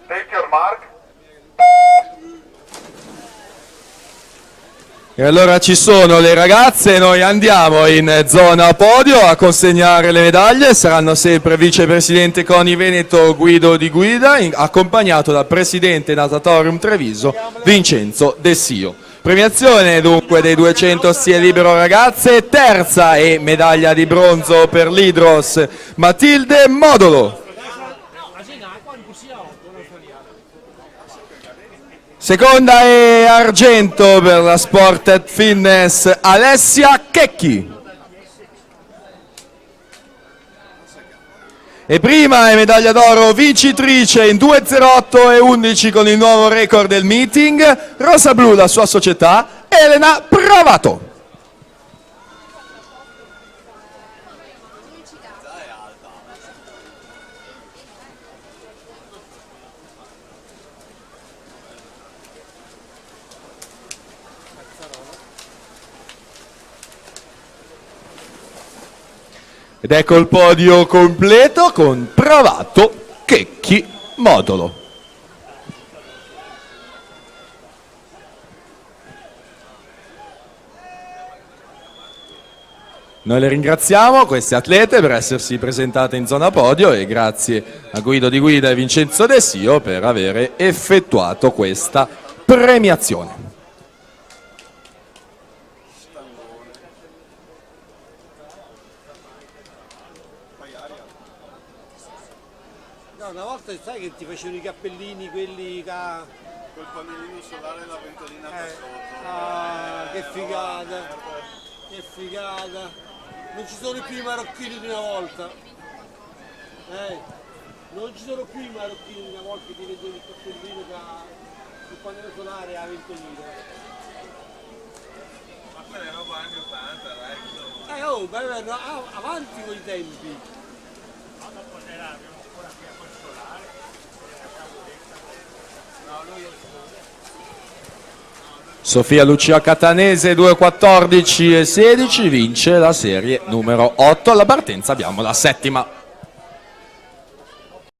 Take your mark. E allora ci sono le ragazze, noi andiamo in zona podio a consegnare le medaglie, saranno sempre vicepresidente CONI Veneto Guido Di Guida, accompagnato dal presidente Natatorium Treviso Vincenzo Dessio. Premiazione dunque dei 200 stile libero ragazze, terza e medaglia di bronzo per l'Hydros Matilde Modolo. Seconda e argento per la Sport and Fitness Alessia Checchi. E prima e medaglia d'oro vincitrice in 2.08 e 11 con il nuovo record del meeting, Rosa Blu, la sua società, Elena Pravato. Ed ecco il podio completo con Pravato, Checchi, Modolo. Noi le ringraziamo, queste atlete, per essersi presentate in zona podio e grazie a Guido Di Guida e Vincenzo Dessio per aver effettuato questa premiazione. No, una volta sai che ti facevano i cappellini, quelli Col pannellino solare e la ventolina da sotto. Ah, che figata! Che figata! Non ci sono più i marocchini di una volta. Non ci sono più i marocchini di una volta che ti vedono il cappellino sul pannello solare a ventolina. Ma quella è roba anni 80, dai. Avanti con i tempi. Sofia Lucia Catanese 2.14 e 16 vince la serie numero 8, alla partenza abbiamo la settima.